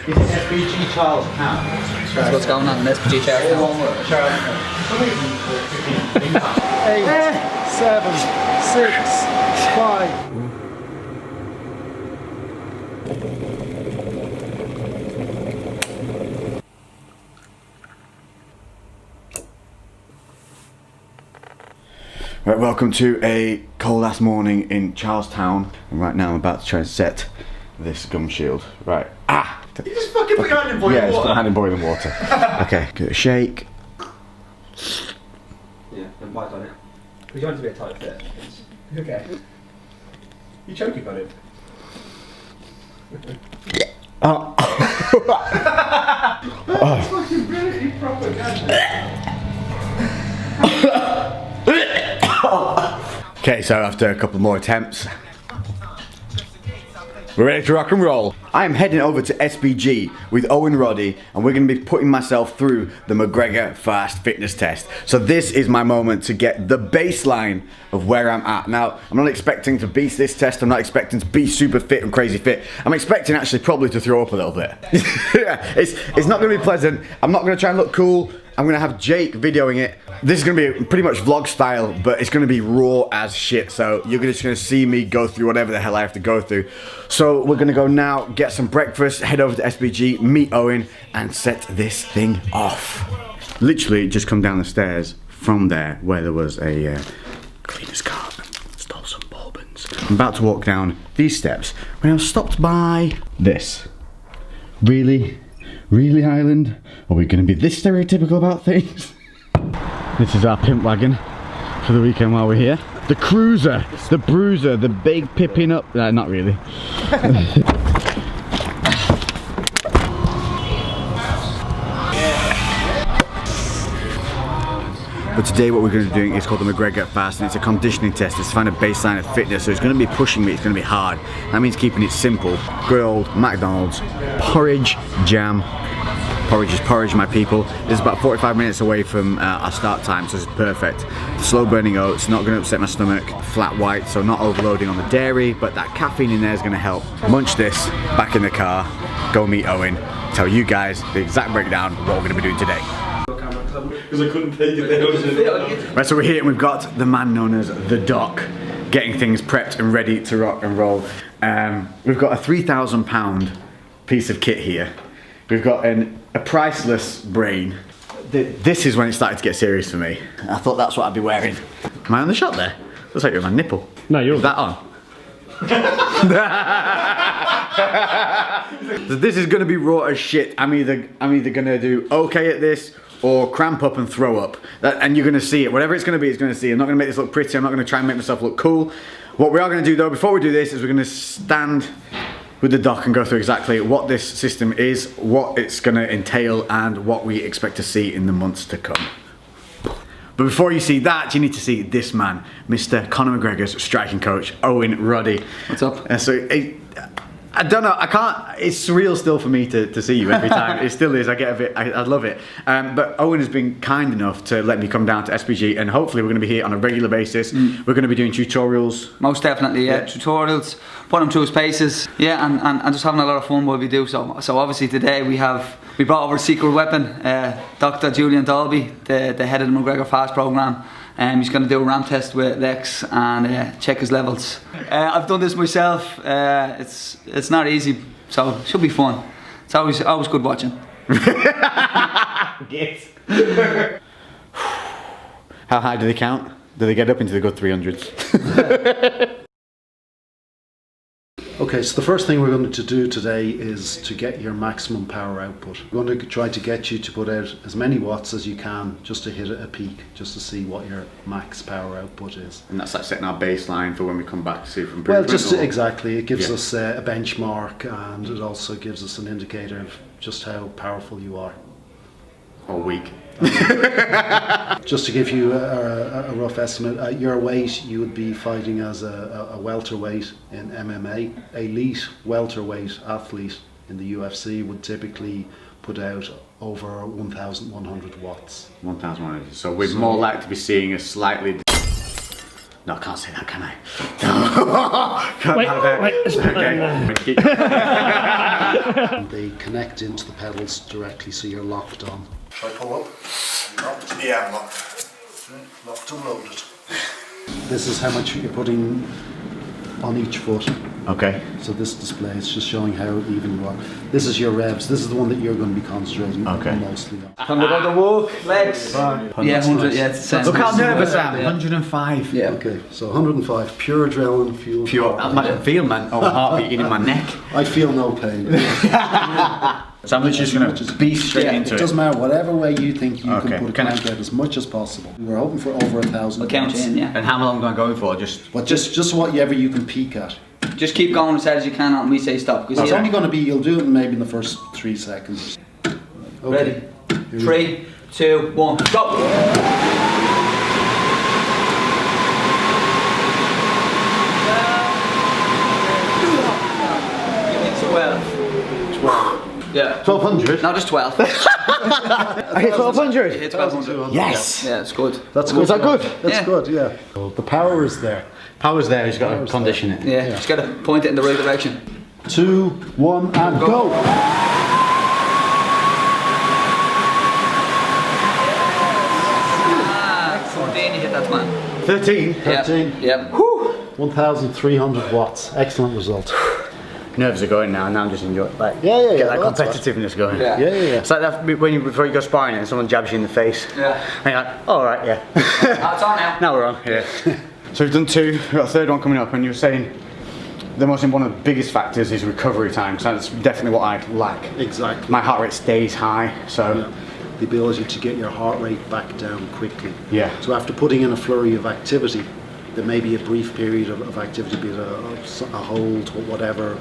Is it SBG Charles Town? That's what's going on in SBG Charles Town. 8, 7, 6, 5. Right, welcome to a cold ass morning in Charlestown. And right now I'm about to try and set this gum shield. Right. Ah! You just fucking put your hand in boiling water. Yeah, just put my hand in boiling water. Okay, give it a shake. Yeah, and white on it. Because you want it to be a tight fit. Okay. You choking on it? Oh. That's fucking really propaganda. Okay, so after a couple more attempts, we're ready to rock and roll. I am heading over to SBG with Owen Roddy, and we're going to be putting myself through the McGregor Fast Fitness Test. So this is my moment to get the baseline of where I'm at. Now, I'm not expecting to beat this test. I'm not expecting to be super fit and crazy fit. I'm expecting actually probably to throw up a little bit. Yeah, it's not going to be pleasant. I'm not going to try and look cool. I'm going to have Jake videoing it. This is going to be pretty much vlog style, but it's going to be raw as shit. So you're just going to see me go through whatever the hell I have to go through. So we're going to go now, get some breakfast, head over to SBG, meet Owen, and set this thing off. Literally just come down the stairs from there where there was a cleaner's cart. Stole some bourbons. I'm about to walk down these steps when I was stopped by this. Really? Really, Highland? Are we going to be this stereotypical about things? This is our pimp wagon for the weekend while we're here. The cruiser, the bruiser, the big pipping up. Not really. But today what we're going to be doing is called the McGregor Fast, and it's a conditioning test. It's to find a baseline of fitness, so it's going to be pushing me, it's going to be hard. That means keeping it simple. Good old McDonald's, porridge, jam. Porridge is porridge, my people. This is about 45 minutes away from our start time, so it's perfect. Slow burning oats, not going to upset my stomach. Flat white, so not overloading on the dairy, but that caffeine in there is going to help. Munch this, back in the car, go meet Owen, tell you guys the exact breakdown of what we're going to be doing today. Because I couldn't take it there. Right, so we're here and we've got the man known as the Doc, getting things prepped and ready to rock and roll. We've got a £3,000 piece of kit here. We've got a priceless brain. This is when it started to get serious for me. I thought that's what I'd be wearing. Am I on the shot there? Looks like you're on my nipple. No, you're. Is that on? So this is gonna be raw as shit. I'm either gonna do okay at this or cramp up and throw up. And you're gonna see it. Whatever it's gonna be, it's gonna see. I'm not gonna make this look pretty. I'm not gonna try and make myself look cool. What we are gonna do though, before we do this, is we're gonna stand with the Doc and go through exactly what this system is, what it's gonna entail, and what we expect to see in the months to come. But before you see that, you need to see this man, Mr. CONOR McGREGORS striking coach, Owen Roddy. What's up? I don't know, I can't, it's surreal still for me to see you every time. It still is, I get a bit, I love it. But Owen has been kind enough to let me come down to SBG, and hopefully we're going to be here on a regular basis. We're going to be doing tutorials. Most definitely, yeah. Tutorials, put him through his paces, yeah, and just having a lot of fun while we do so. So obviously today we brought over a secret weapon, Dr. Julian Dalby, the head of the McGregor Fast programme. He's going to do a ramp test with Lex and check his levels. I've done this myself. It's not easy, so it should be fun. It's always good watching. Yes. How high do they count? Do they get up into the good 300s? Okay, so the first thing we're going to do today is to get your maximum power output. We're going to try to get you to put out as many watts as you can just to hit a peak, just to see what your max power output is. And that's like setting our baseline for when we come back to see if we're improving. Well, just exactly. It gives us a benchmark, and it also gives us an indicator of just how powerful you are. Or weak. Just to give you a rough estimate, your weight you would be fighting as a welterweight in MMA. Elite welterweight athlete in the UFC would typically put out over 1,100 watts. 1,100. So we're more likely to be seeing a slightly No, I can't say that, can I? No. And they connect into the pedals directly, so you're locked on. Try pull up. Yeah, I'm locked. Locked and loaded. This is how much you're putting on each foot. Okay. So this display is just showing how even you are. This is your revs. This is the one that you're going to be concentrating mostly on. Can we go to walk, legs? Yeah, 100, yeah, it's the same. Look how nervous I am. 105. Yeah. Okay, so 105, pure adrenaline fuel. Pure. I feel my own heart beating in my neck. I feel no pain. So I'm literally just going to beast straight into It doesn't matter, whatever way you think you Okay. can put a count out as much as possible. We're hoping for over 1,000. We'll count you in, yeah. And how long am I going for? But just whatever you can peak at. Just keep going as hard as you can and we say stop. It's only going to be, you'll do it maybe in the first 3 seconds. Okay. Ready? 3, 2, 1, go! Give me 12. 12. Yeah. 1200? No, just 12. I hit 1200? Hit 1200. Yes! Yeah, it's good. That's good. Is that good? That's Yeah. good, yeah. The power is there. Power's there, he's got to condition it. Yeah, just gotta point it in the right direction. 2, 1, and go! Ah, 14, you hit that man. 13? 13. Yep. 1,300 watts. Excellent result. Nerves are going now, and now I'm just enjoying like Yeah. get that well, that's competitiveness going. Yeah. Yeah. It's like that before you go sparring and someone jabs you in the face. Yeah. And you're like, all right, yeah. That's on now. Now we're on, yeah. So we've done 2, we've got a third one coming up, and you were saying one of the biggest factors is recovery time. So that's definitely what I lack. Exactly. My heart rate stays high, so The ability to get your heart rate back down quickly. Yeah. So after putting in a flurry of activity, there may be a brief period of activity, be it a hold, whatever.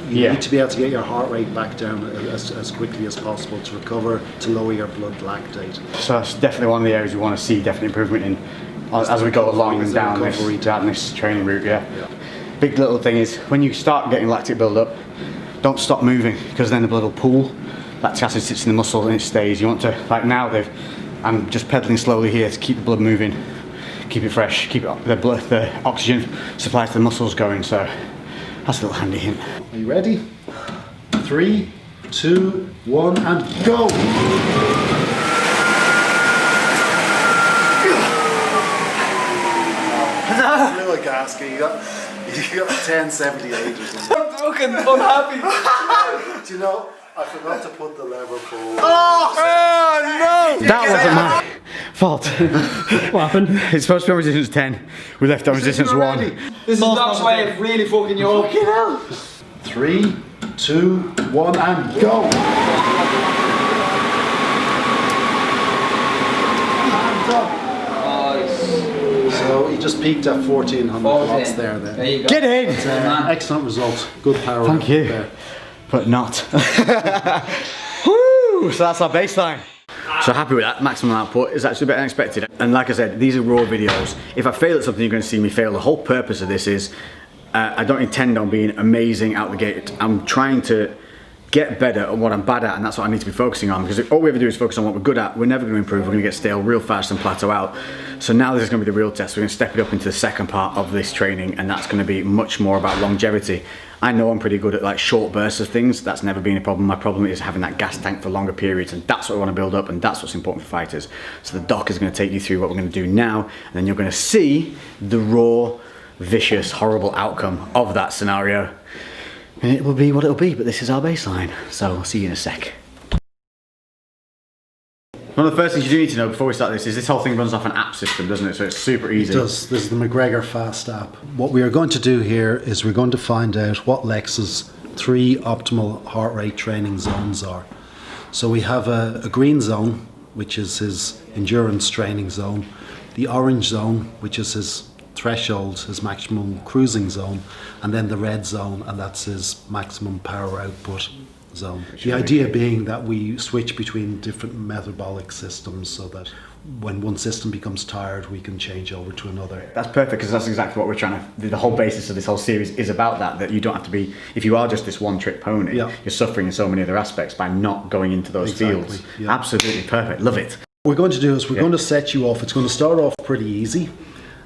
You need to be able to get your heart rate back down as quickly as possible to recover, to lower your blood lactate. So that's definitely one of the areas we want to see definite improvement in as we go along and down this training route. Yeah. Big little thing is when you start getting lactic build up, don't stop moving because then the blood will pool. Lactic acid sits in the muscle and it stays. You want to, like now I'm just pedaling slowly here to keep the blood moving, keep it fresh, keep the oxygen supply to the muscles going. So that's a little handy hint. Are you ready? 3, 2, 1, and go! Blew a gasket. You got 1078 or something. I'm fucking unhappy. Do you know, I forgot to put the lever pull. That wasn't my fault. What happened? It's supposed to be on resistance 10. We left on resistance 1. This is Doc's way of really fucking you up. 3, 2, 1, and go! And done. Nice. So he just peaked at 1400 watts there then. There you go. Get in! Excellent result. Good power. Thank you. There. But not. Woo! So that's our baseline. So happy with that. Maximum output is actually a bit unexpected. And like I said, these are raw videos. If I fail at something, you're going to see me fail. The whole purpose of this is I don't intend on being amazing out the gate. I'm trying to get better at what I'm bad at, and that's what I need to be focusing on, because if all we ever do is focus on what we're good at, we're never going to improve. We're going to get stale real fast and plateau out. So now this is going to be the real test. We're going to step it up into the second part of this training, and that's going to be much more about longevity. I know I'm pretty good at like short bursts of things. That's never been a problem. My problem is having that gas tank for longer periods, and that's what I want to build up, and that's what's important for fighters. So the doc is going to take you through what we're going to do now, and then you're going to see the raw, vicious, horrible outcome of that scenario. And it will be what it'll be, but this is our baseline. So I'll see you in a sec. One of the first things you do need to know before we start this whole thing runs off an app system, doesn't it? So it's super easy. It does. This is the McGregor Fast app. What we are going to do here is we're going to find out what Lex's 3 optimal heart rate training zones are. So we have a green zone, which is his endurance training zone, the orange zone, which is his threshold, his maximum cruising zone, and then the red zone, and that's his maximum power output zone. The idea being that we switch between different metabolic systems so that when one system becomes tired, we can change over to another. That's perfect, because that's exactly what we're trying to, the whole basis of this whole series is about that you don't have to be, if you are just this one trick pony, Yeah. you're suffering in so many other aspects by not going into those Exactly, fields. yeah. Absolutely perfect, love it. What we're going to do is we're going to set you off. It's going to start off pretty easy,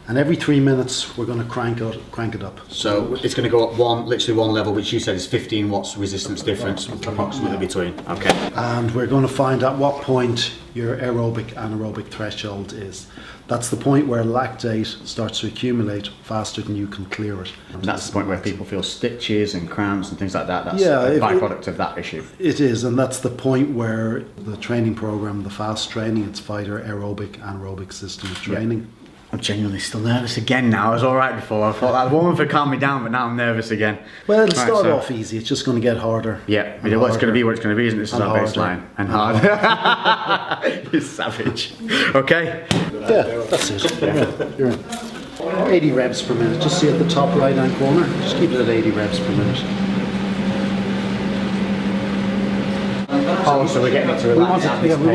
And every 3 minutes, we're going to crank it up. So it's going to go up literally one level, which you said is 15 watts resistance difference approximately between. Okay. And we're going to find at what point your aerobic anaerobic threshold is. That's the point where lactate starts to accumulate faster than you can clear it. And that's the point where people feel stitches and cramps and things like that. That's Yeah, a byproduct of that issue. It is, and that's the point where the training program, the fast training, it's fighter aerobic anaerobic system of training. I'm genuinely still nervous again now. I was all right before. I thought that woman would calm me down, but now I'm nervous again. Well, it'll Right, start so- off easy. It's just going to get harder. Yeah, and well, it's going to harder. be what it's going to be, isn't it? This is And our harder. baseline. And hard. You savage. Okay. Yeah, that's it. You're in. 80 reps per minute. Just see at the top right hand corner. Just keep it at 80 reps per minute. Oh, so we're getting it to We relax want, at this pace.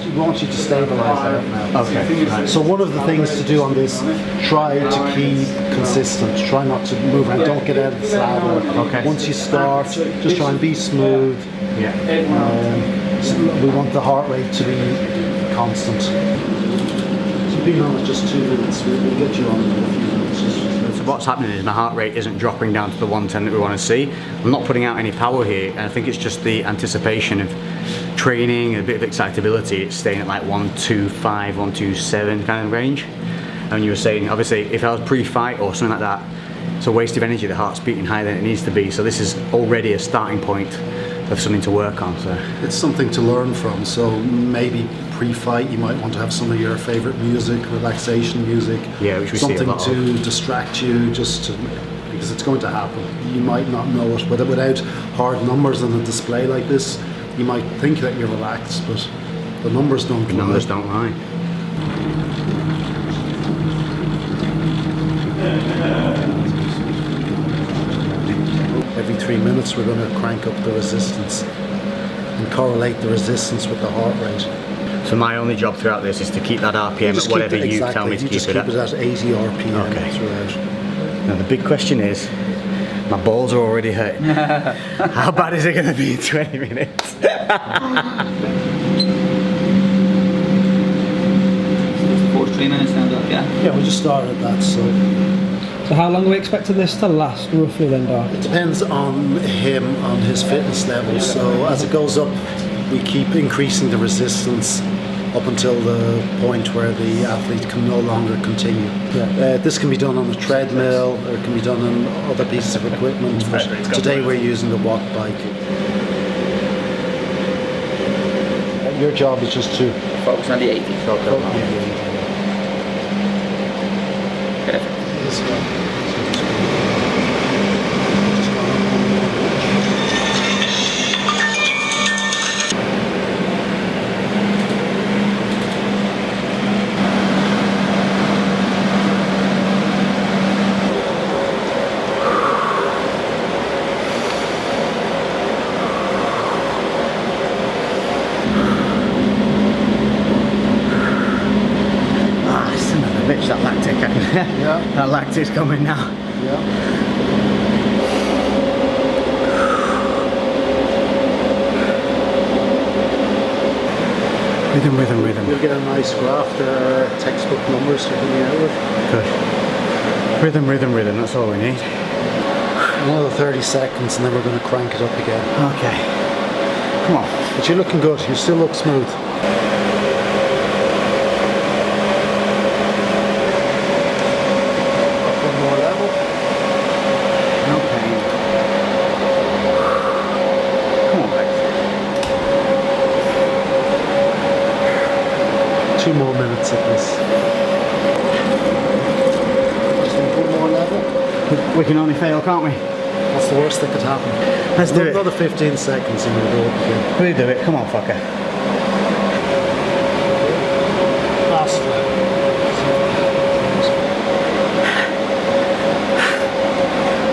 we want you to stabilise that now. Okay. Right. So one of the things to do on this, try to keep consistent. Try not to move around. Don't get out of the saddle. Okay. Once you start, just try and be smooth. Yeah. So we want the heart rate to be constant. So being on it just 2 minutes, we'll get you on in a few minutes. So what's happening is my heart rate isn't dropping down to the 110 that we want to see. I'm not putting out any power here, and I think it's just the anticipation of training, a bit of excitability. It's staying at like 125, 127 kind of range. And you were saying, obviously, if I was pre-fight or something like that, it's a waste of energy. The heart's beating higher than it needs to be. So this is already a starting point of something to work on. So It's something to learn from. So maybe pre-fight, you might want to have some of your favourite music, relaxation music. Yeah, which we see a something lot to of. distract you, because it's going to happen. You might not know it, but without hard numbers on a display like this, you might think that you're relaxed, but the numbers don't. the numbers don't lie. Every 3 minutes, we're going to crank up the resistance and correlate the resistance with the heart rate. So my only job throughout this is to keep that RPM Just at whatever keep it, you exactly. tell me to You keep just it keep at. it at 80 RPM Okay. throughout. Now the big question is, my balls are already hurting. How bad is it going to be in 20 minutes? Four, 3 minutes now, Doc, yeah. Yeah, we just started that, so So how long are we expecting this to last, roughly then, Doc? it depends on him, on his fitness level. So as it goes up, we keep increasing the resistance up until the point where the athlete can no longer continue. Yeah. This can be done on a treadmill, or it can be done on other pieces of equipment, but today we're using the walk bike. Your job is just to Focus on the 80. Perfect. Son of a bitch, that lactic. Yeah. That lactic's coming now. Yeah. Rhythm. You'll get a nice graph. There are textbook numbers you're coming out with. Good. Rhythm, that's all we need. Another 30 seconds and then we're going to crank it up again. Okay. Come on. But you're looking good. You still look smooth. Up one more level. No pain. Come on, Bex. 2 more minutes of this. Just need one more level. We can only fail, can't we? What's the worst that could happen? Let's do it. Another 15 seconds and we'll go up again. We do it. Come on, fucker. Last level.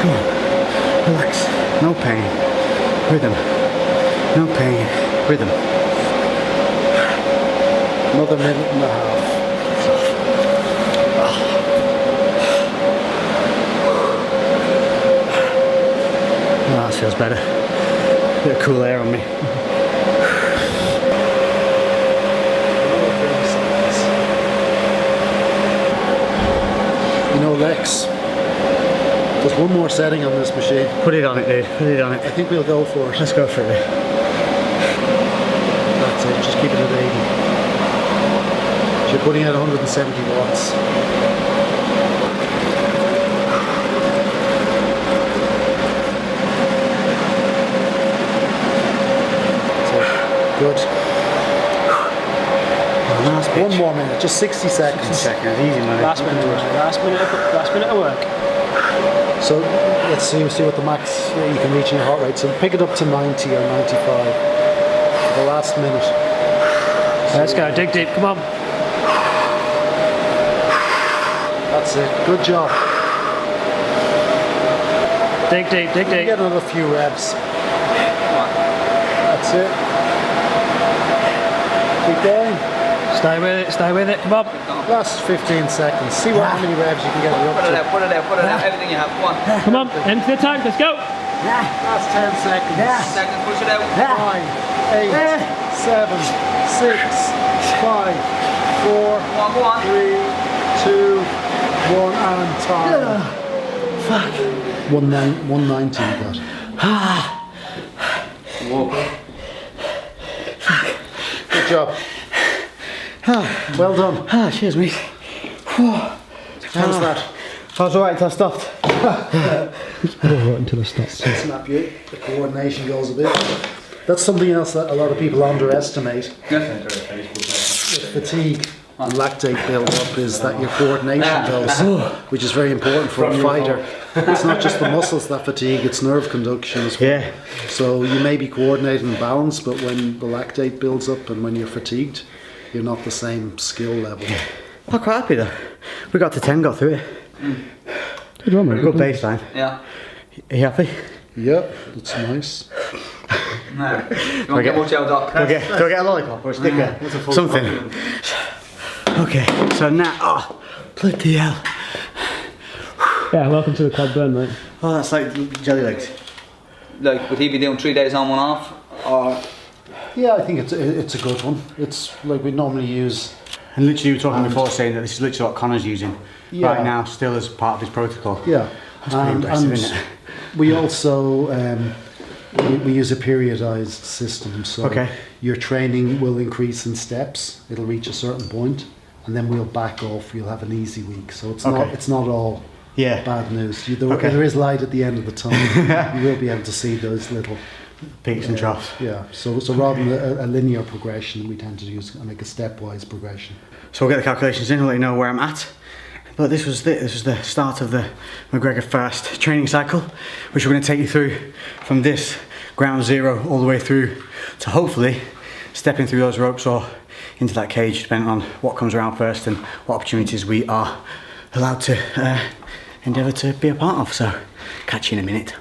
Come on. Relax. No pain. Rhythm. No pain. Rhythm. Another minute and a half. Oh, that feels better. Bit of cool air on me. Another 30 seconds. There's one more setting on this machine. Put it on it, dude. Put it on I it. think we'll go for it. Let's go for it. That's it, just keep it at 80. So you're putting out 170 watts. That's it. Good. One more minute, just 60 seconds. 60 seconds, easy, man. Last minute of work. So let's see what the max you can reach in your heart rate. So pick it up to 90 or 95 for the last minute. Let's go, dig deep, come on. That's it. Good job. Dig deep, dig deep. Get another few reps. That's it. Keep going. Stay with it, come on. Last 15 seconds. See how many revs you can get it up Put it to. out, put it out, put it out. Everything you have. Come Come on. on, empty the tank, let's go. Last 10 seconds. Second, push it out. 9, 8, 7, 6, 5, 4, Go on. 3, 2, 1, and time. Fuck. 190 you got. Good job. Well done. Cheers, mate. How's that? I was alright until I stopped. Right until I stop. Snap you. The coordination goes a bit. That's something else that a lot of people underestimate. Fatigue and lactate build up is that your coordination goes, which is very important for a fighter. It's not just the muscles that fatigue, it's nerve conduction as well. Yeah. So you may be coordinated and balanced, but when the lactate builds up and when you're fatigued, you're not the same skill level. I'm quite happy though. We got to 10, got through it. Good one, mate. Good baseline. Yeah. Are you happy? Yep, that's nice. No. You won't get much out, Doc. Do I get a lollipop or a sticker? Something. Okay, so now, oh, bloody hell. Yeah, welcome to the quad burn, mate. Oh, that's like jelly legs. Like, would he be doing 3 days on, 1 off? Or Yeah, I think it's a good one. It's like we normally use. And literally you were talking before saying that this is literally what Conor's using right now, still as part of his protocol. Yeah, That's pretty impressive, isn't it? we also we use a periodized system. So your training will increase in steps. It'll reach a certain point, and then we'll back off. You'll have an easy week. So it's not all bad news. There is light at the end of the tunnel. You will be able to see those little peaks and troughs. Yeah. So rather than a linear progression, we tend to use like a stepwise progression. So we'll get the calculations in. I'll let you know where I'm at. But this was the start of the McGregor Fast training cycle, which we're going to take you through from this ground zero all the way through to hopefully stepping through those ropes or into that cage, depending on what comes around first and what opportunities we are allowed to endeavour to be a part of. So catch you in a minute.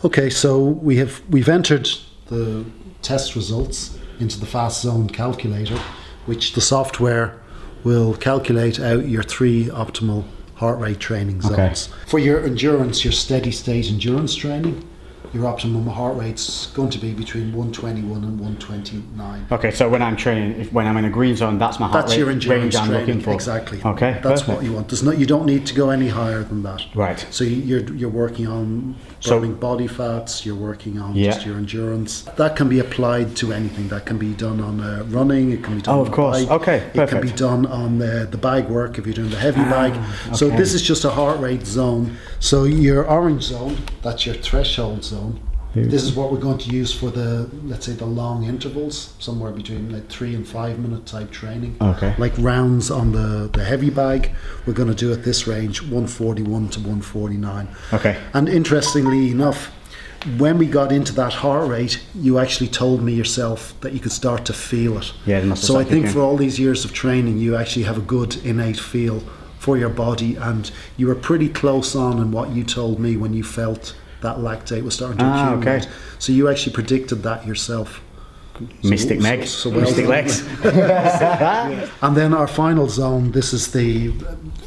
Okay, so we've entered the test results into the Fast Zone calculator, which the software will calculate out your 3 optimal heart rate training zones. For your endurance, your steady state endurance training, your optimum heart rate's going to be between 121 and 129. Okay, so when I'm training, when I'm in a green zone, that's my heart That's rate your endurance range I'm training. looking for. Exactly. Okay, that's perfect. what you want. You don't need to go any higher than that. Right. So you're working on burning body fats. You're working on just your endurance. That can be applied to anything. That can be done on running. It can be done. Oh, of course. Bike. Okay, perfect. It can be done on the bag work if you're doing the heavy bag. So this is just a heart rate zone. So your orange zone, that's your threshold zone. This is what we're going to use for let's say the long intervals, somewhere between like 3 and 5 minute type training. Okay. Like rounds on the heavy bag, we're going to do at this range 141 to 149. Okay. And interestingly enough, when we got into that heart rate, you actually told me yourself that you could start to feel it. Yeah, it must have so I started think kicking. for all these years of training, you actually have a good innate feel for your body, and you were pretty close on in what you told me when you felt that lactate was starting to accumulate. Okay. So you actually predicted that yourself. Mystic Meg. Mystic done. legs. And then our final zone, this is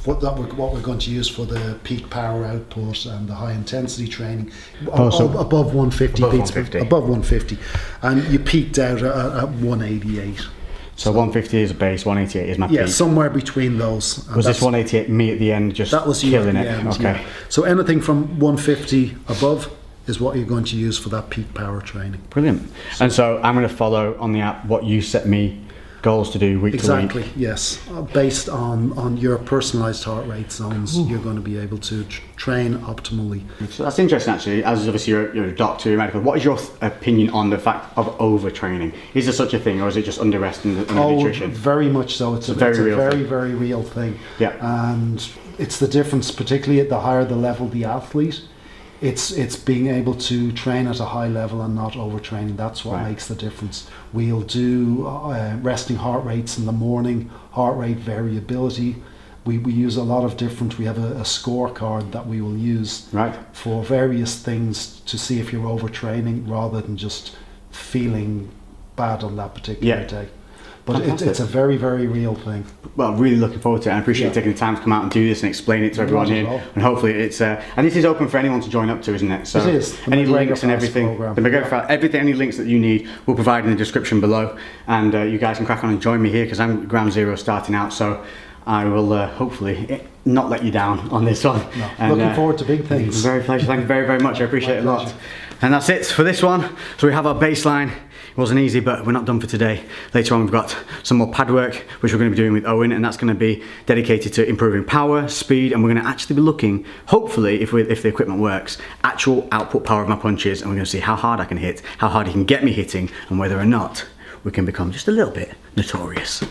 what we're going to use for the peak power output and the high intensity training. Above 150 Above beats 150. above 150. And you peaked out at 188. So 150 is a base, 188 is my Yeah, peak. somewhere between those. And Was this that's- 188 me at the end just That was you killing at the it? end, Okay. yeah. So anything from 150 above is what you're going to use for that peak power training. Brilliant. And so I'm going to follow on the app what you set me goals to do week to Exactly, week. yes. Based on your personalised heart rate zones, you're going to be able to train optimally. So that's interesting actually, as obviously you're a doctor, you're a medical. What is your opinion on the fact of overtraining? Is there such a thing, or is it just under-rest in the nutrition? Very much so. It's a very real very, thing. very real thing. Yeah. And it's the difference, particularly at the higher the level the athlete, it's being able to train at a high level and not overtraining. That's what Right. makes the difference. We'll do resting heart rates in the morning, heart rate variability. We use a lot of different, we have a scorecard that we will use Right. for various things to see if you're overtraining rather than just feeling bad on that particular Yeah. day. But Fantastic. it's a very, very real thing. Well, really looking forward to it. I appreciate you Yeah. taking the time to come out and do this and explain it to everyone Not at here. all. And hopefully it's and this is open for anyone to join up to, isn't it? So It is. The any McGregor links and Fast everything, program. the McGregor Fast, everything, any links that you need, we'll provide in the description below. And you guys can crack on and join me here because I'm ground zero starting out. So I will hopefully not let you down on this one. No. And, Looking forward to big things. Very pleasure. Thank you very, very much. I appreciate it a lot. pleasure. And that's it for this one. So we have our baseline. It wasn't easy, but we're not done for today. Later on, we've got some more pad work, which we're going to be doing with Owen, and that's going to be dedicated to improving power, speed, and we're going to actually be looking, hopefully, if the equipment works, actual output power of my punches, and we're going to see how hard I can hit, how hard he can get me hitting, and whether or not we can become just a little bit notorious.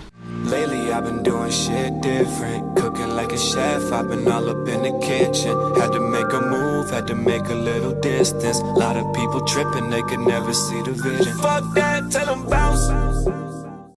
Lately I've been doing shit different, cooking like a chef, I've been all up in the kitchen. Had to make a move, had to make a little distance. A lot of people tripping, they could never see the vision. Fuck that, tell them bounce.